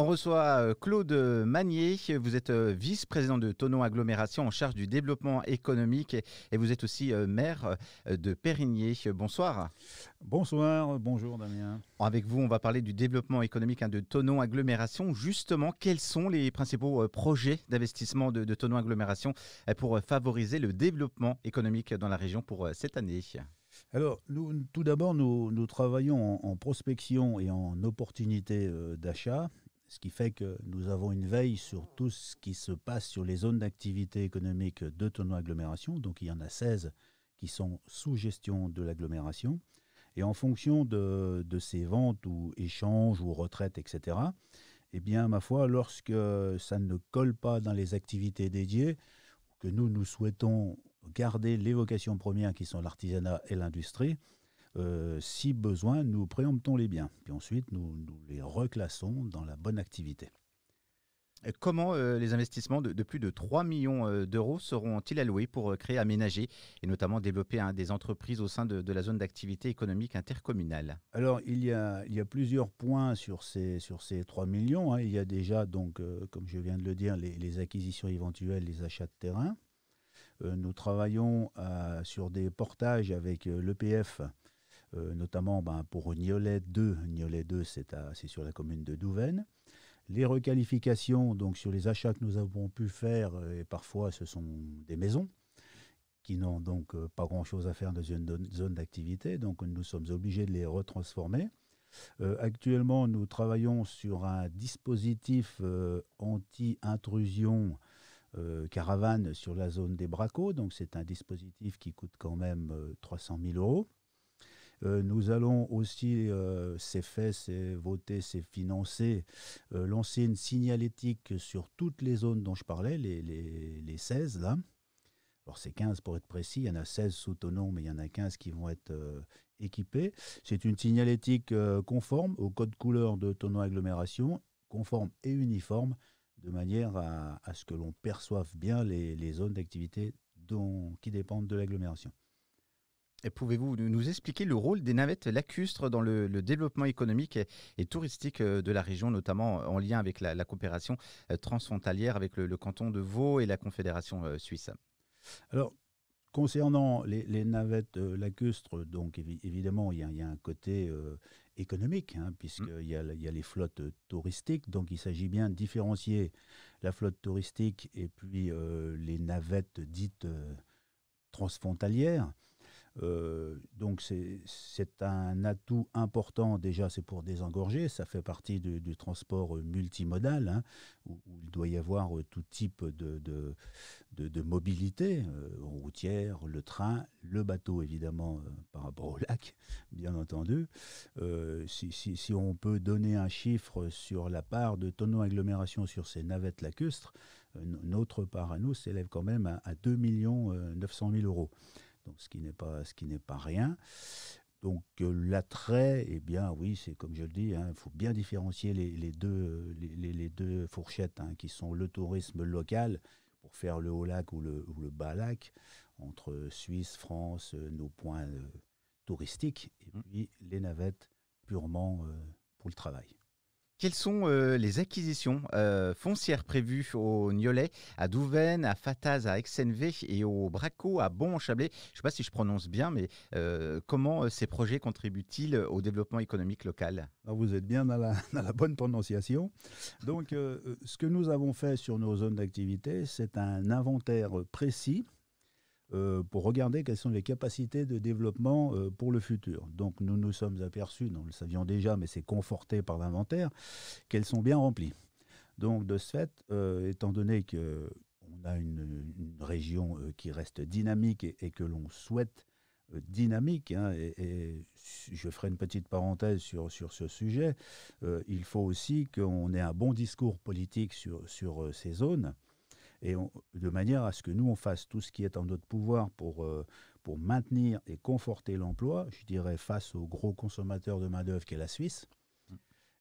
On reçoit Claude Magnier, vous êtes vice-président de Thonon Agglomération en charge du développement économique et vous êtes aussi maire de Périgny. Bonsoir. Bonsoir, bonjour Damien. Avec vous, on va parler du développement économique de Thonon Agglomération. Justement, quels sont les principaux projets d'investissement de Thonon Agglomération pour favoriser le développement économique dans la région pour cette année ? Alors, tout d'abord, nous travaillons en prospection et en opportunité d'achat, ce qui fait que nous avons une veille sur tout ce qui se passe sur les zones d'activité économique de Thonon Agglomération. Donc, il y en a 16 qui sont sous gestion de l'agglomération. Et en fonction de ces ventes ou échanges ou retraites, etc., eh bien, ma foi, lorsque ça ne colle pas dans les activités dédiées, que nous souhaitons garder les vocations premières qui sont l'artisanat et l'industrie, si besoin, nous préemptons les biens. Puis ensuite, nous les reclassons dans la bonne activité. Comment les investissements de plus de 3 millions d'euros seront-ils alloués pour créer, aménager et notamment développer des entreprises au sein de la zone d'activité économique intercommunale ? Alors, il y a plusieurs points sur ces 3 millions. Il y a déjà, donc, comme je viens de le dire, les acquisitions éventuelles, les achats de terrain. Nous travaillons sur des portages avec l'EPF, notamment pour Niolet 2. Niolet 2, c'est sur la commune de Douvaine. Les requalifications, donc sur les achats que nous avons pu faire, et parfois ce sont des maisons qui n'ont donc pas grand-chose à faire dans une zone d'activité, donc nous sommes obligés de les retransformer. Actuellement, nous travaillons sur un dispositif anti-intrusion caravane sur la zone des Bracos, donc c'est un dispositif qui coûte quand même 300 000 euros. Nous allons aussi, c'est fait, c'est voté, c'est financé, lancer une signalétique sur toutes les zones dont je parlais, les 16 là. Alors c'est 15 pour être précis, il y en a 16 sous Thonon, mais il y en a 15 qui vont être équipés. C'est une signalétique conforme au code couleur de Thonon Agglomération, conforme et uniforme, de manière à ce que l'on perçoive bien les zones d'activité qui dépendent de l'agglomération. Et pouvez-vous nous expliquer le rôle des navettes lacustres dans le développement économique et touristique de la région, notamment en lien avec la coopération transfrontalière avec le canton de Vaud et la Confédération suisse ? Alors, concernant les navettes lacustres, donc évidemment, il y a un côté économique, puisqu'il y a les flottes touristiques. Donc, il s'agit bien de différencier la flotte touristique et puis les navettes dites transfrontalières. Donc c'est un atout important, déjà c'est pour désengorger, ça fait partie du transport multimodal, où il doit y avoir tout type de mobilité, routière, le train, le bateau évidemment par rapport au lac, bien entendu. Si on peut donner un chiffre sur la part de Thonon Agglomération sur ces navettes lacustres, notre part à nous s'élève quand même à 2 900 000 euros. Donc, ce qui n'est pas rien. Donc l'attrait, eh bien oui, c'est comme je le dis, il faut bien différencier les deux fourchettes, qui sont le tourisme local pour faire le haut lac ou le bas lac, entre Suisse, France, nos points touristiques, et puis les navettes purement pour le travail. Quelles sont les acquisitions foncières prévues au Niolet, à Douvaine, à Fataz, à Exenvé et au Bracos, à Bon-Chablais ? Je ne sais pas si je prononce bien, mais comment ces projets contribuent-ils au développement économique local ? Alors vous êtes bien dans la bonne prononciation. Donc, ce que nous avons fait sur nos zones d'activité, c'est un inventaire précis pour regarder quelles sont les capacités de développement pour le futur. Donc nous nous sommes aperçus, nous le savions déjà, mais c'est conforté par l'inventaire, qu'elles sont bien remplies. Donc de ce fait, étant donné qu'on a une région qui reste dynamique et que l'on souhaite dynamique, et je ferai une petite parenthèse sur ce sujet, il faut aussi qu'on ait un bon discours politique sur ces zones, et de manière à ce que nous, on fasse tout ce qui est en notre pouvoir pour maintenir et conforter l'emploi, je dirais face au gros consommateur de main-d'œuvre qu'est la Suisse.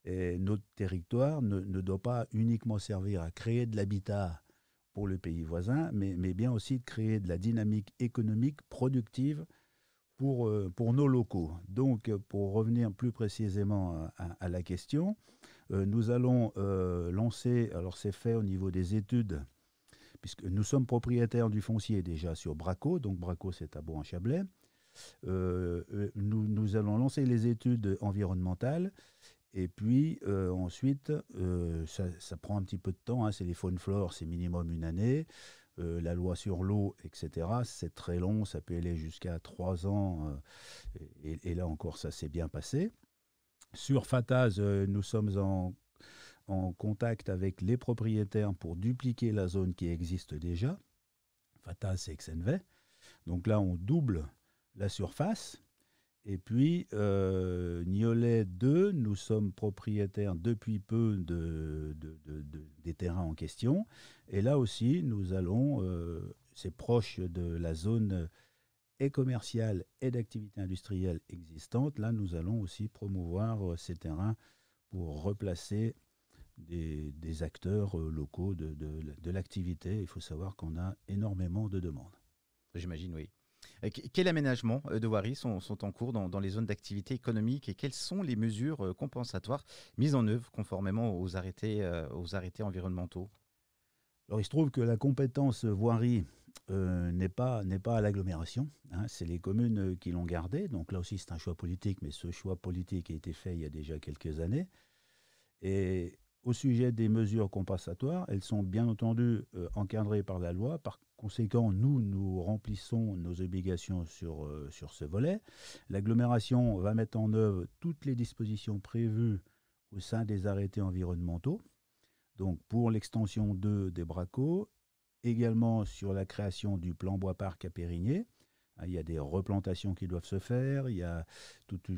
Et notre territoire ne doit pas uniquement servir à créer de l'habitat pour le pays voisin, mais bien aussi de créer de la dynamique économique productive pour nos locaux. Donc, pour revenir plus précisément à la question, Nous allons lancer, alors c'est fait au niveau des études, puisque nous sommes propriétaires du foncier déjà sur Braco, donc Braco c'est à Bourg-en-Chablais. Nous allons lancer les études environnementales et puis ensuite, ça prend un petit peu de temps, hein, c'est les faune flore, c'est minimum une année. La loi sur l'eau, etc., c'est très long, ça peut aller jusqu'à 3 ans, et là encore, ça s'est bien passé. Sur Fataz, nous sommes en contact avec les propriétaires pour dupliquer la zone qui existe déjà. Fataz, c'est Exenvey. Donc là, on double la surface. Et puis, Niolet 2, nous sommes propriétaires depuis peu des terrains en question. Et là aussi, nous allons, c'est proche de la zone et commerciale et d'activité industrielle existante. Là, nous allons aussi promouvoir ces terrains pour replacer des acteurs locaux de l'activité. Il faut savoir qu'on a énormément de demandes. J'imagine, oui. Quels aménagements de voiries sont en cours dans les zones d'activité économique et quelles sont les mesures compensatoires mises en œuvre conformément aux arrêtés environnementaux? Alors, il se trouve que la compétence voirie n'est pas à l'agglomération, hein, c'est les communes qui l'ont gardée. Donc là aussi, c'est un choix politique, mais ce choix politique a été fait il y a déjà quelques années. Et au sujet des mesures compensatoires, elles sont bien entendu encadrées par la loi. Par conséquent, nous remplissons nos obligations sur ce volet. L'agglomération va mettre en œuvre toutes les dispositions prévues au sein des arrêtés environnementaux. Donc pour l'extension 2 des Bracos, également sur la création du plan bois-parc à Périgné. Il y a des replantations qui doivent se faire.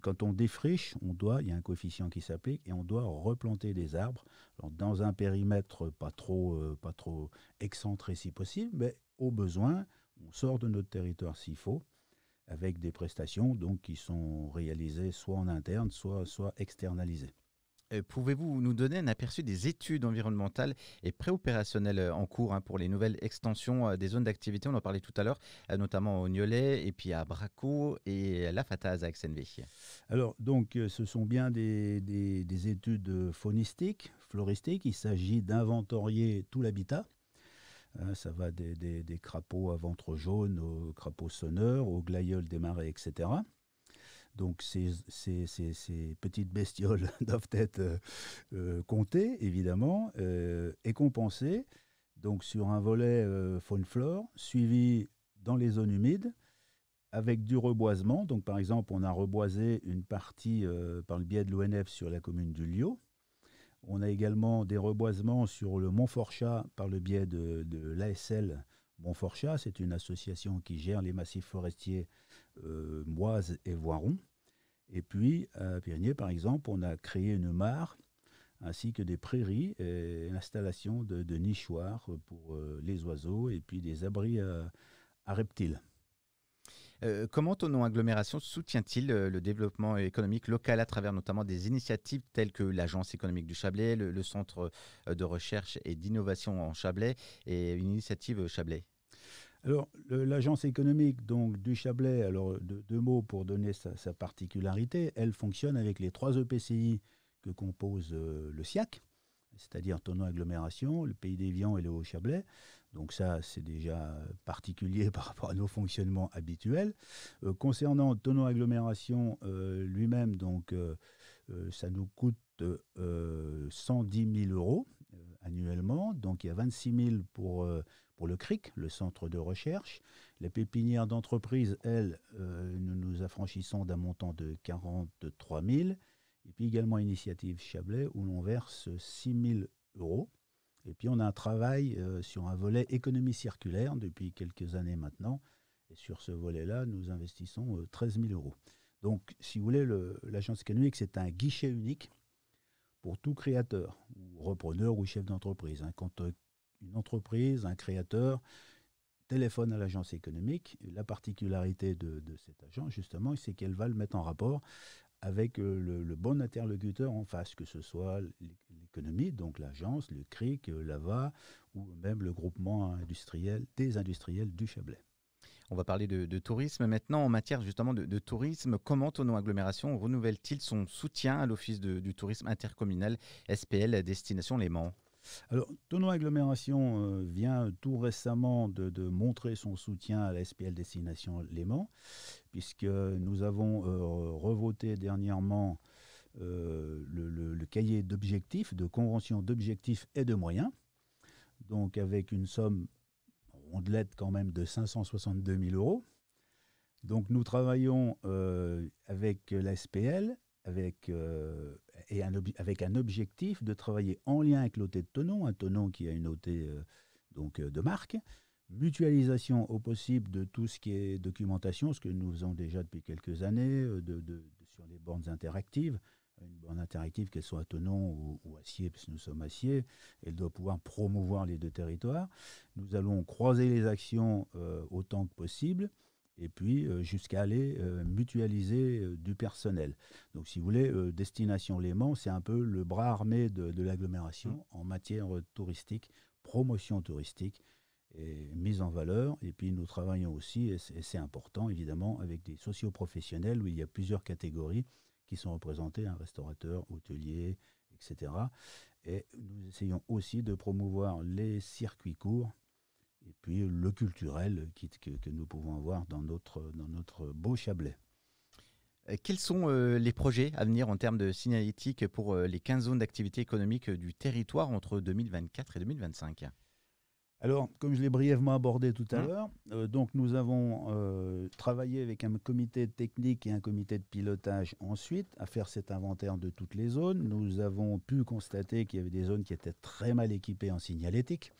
Quand on défriche, il y a un coefficient qui s'applique et on doit replanter des arbres. Alors, dans un périmètre pas trop excentré si possible, mais au besoin, on sort de notre territoire s'il faut, avec des prestations donc, qui sont réalisées soit en interne, soit externalisées. Pouvez-vous nous donner un aperçu des études environnementales et préopérationnelles en cours pour les nouvelles extensions des zones d'activité? On en parlait tout à l'heure, notamment au Niolet et puis à Braco et à la Fataz à Exenvey. Alors, donc, ce sont bien des études faunistiques, floristiques. Il s'agit d'inventorier tout l'habitat. Ça va des crapauds à ventre jaune aux crapauds sonneurs, aux glaïeuls des marais, etc. Donc ces petites bestioles doivent être comptées, évidemment, et compensées donc, sur un volet faune-flore, suivi dans les zones humides, avec du reboisement. Donc, par exemple, on a reboisé une partie par le biais de l'ONF sur la commune du Liot. On a également des reboisements sur le Montforchat par le biais de l'ASL Montforchat. C'est une association qui gère les massifs forestiers Moise et Voiron. Et puis, à Périgné, par exemple, on a créé une mare ainsi que des prairies et l'installation de nichoirs pour les oiseaux et puis des abris à reptiles. Comment Thonon Agglomération soutient-il le développement économique local à travers notamment des initiatives telles que l'Agence économique du Chablais, le Centre de recherche et d'innovation en Chablais et une initiative Chablais? Alors, l'agence économique donc, du Chablais, alors deux mots pour donner sa particularité, elle fonctionne avec les 3 EPCI que compose le SIAC, c'est-à-dire Thonon Agglomération, le Pays d'Évian et le Haut-Chablais. Donc ça, c'est déjà particulier par rapport à nos fonctionnements habituels. Concernant Thonon Agglomération lui-même, donc, ça nous coûte 110 000 euros annuellement. Donc il y a 26 000 pour le CRIC, le centre de recherche. Les pépinières d'entreprise, elles, nous affranchissons d'un montant de 43 000. Et puis également Initiative Chablais, où l'on verse 6 000 euros. Et puis on a un travail sur un volet économie circulaire depuis quelques années maintenant. Et sur ce volet-là, nous investissons 13 000 euros. Donc, si vous voulez, l'agence économique, c'est un guichet unique pour tout créateur, ou repreneur ou chef d'entreprise. Quand une entreprise, un créateur, téléphone à l'agence économique, la particularité de cette agence, justement, c'est qu'elle va le mettre en rapport avec le bon interlocuteur en face, que ce soit l'économie, donc l'agence, le CRIC, l'AVA, ou même le groupement industriel des industriels du Chablais. On va parler de tourisme maintenant. En matière justement de tourisme, comment Thonon Agglomération renouvelle-t-il son soutien à l'Office du tourisme intercommunal SPL Destination Léman? Alors, Thonon Agglomération vient tout récemment de montrer son soutien à la SPL Destination Léman, puisque nous avons revoté dernièrement le cahier d'objectifs, de convention d'objectifs et de moyens, donc avec une somme rondelette quand même de 562 000 euros. Donc nous travaillons avec la SPL, avec un objectif de travailler en lien avec l'OT de Thonon, un Thonon qui a une OT de marque, mutualisation au possible de tout ce qui est documentation, ce que nous faisons déjà depuis quelques années, sur les bornes interactives. Une borne interactive, qu'elle soit à Thonon ou à Sciez, puisque nous sommes à Sciez, elle doit pouvoir promouvoir les deux territoires. Nous allons croiser les actions autant que possible, et puis jusqu'à aller mutualiser du personnel. Donc si vous voulez, Destination Léman, c'est un peu le bras armé de l'agglomération en matière touristique, promotion touristique et mise en valeur. Et puis nous travaillons aussi, et c'est important évidemment, avec des socioprofessionnels où il y a plusieurs catégories qui sont représentés, un restaurateur, hôtelier, etc. Et nous essayons aussi de promouvoir les circuits courts et puis le culturel que nous pouvons avoir dans notre beau Chablais. Quels sont les projets à venir en termes de signalétique pour les 15 zones d'activité économique du territoire entre 2024 et 2025 ? Alors, comme je l'ai brièvement abordé tout à l'heure, donc nous avons travaillé avec un comité technique et un comité de pilotage ensuite à faire cet inventaire de toutes les zones. Nous avons pu constater qu'il y avait des zones qui étaient très mal équipées en signalétique.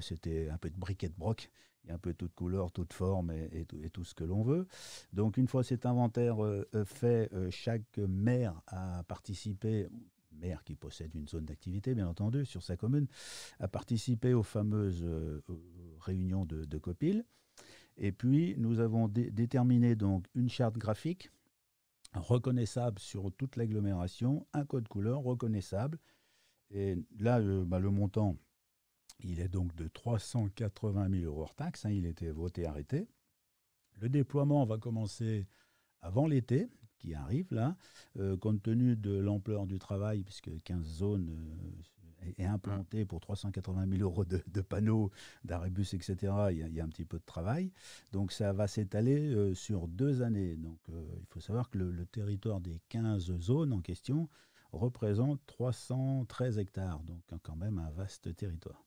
C'était un peu de briquet de broc. Il y a un peu toute couleur, toute forme et tout ce que l'on veut. Donc, une fois cet inventaire fait, chaque maire a participé, maire qui possède une zone d'activité, bien entendu, sur sa commune, a participé aux fameuses réunions de COPIL. Et puis, nous avons déterminé donc une charte graphique reconnaissable sur toute l'agglomération, un code couleur reconnaissable. Et là, le montant, il est donc de 380 000 euros hors taxe. Il était voté, arrêté. Le déploiement va commencer avant l'été, qui arrive là, compte tenu de l'ampleur du travail, puisque 15 zones est implanté pour 380 000 euros de panneaux, d'arrêbus, etc. Il y a un petit peu de travail. Donc ça va s'étaler sur 2 années. Donc il faut savoir que le territoire des 15 zones en question représente 313 hectares, donc quand même un vaste territoire.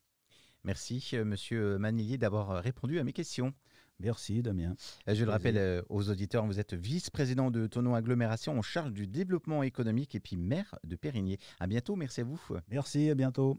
Merci, Monsieur Manillier, d'avoir répondu à mes questions. Merci, Damien. Je le rappelle aux auditeurs, vous êtes vice-président de Thonon Agglomération en charge du développement économique et puis maire de Périgny. À bientôt, merci à vous. Merci, à bientôt.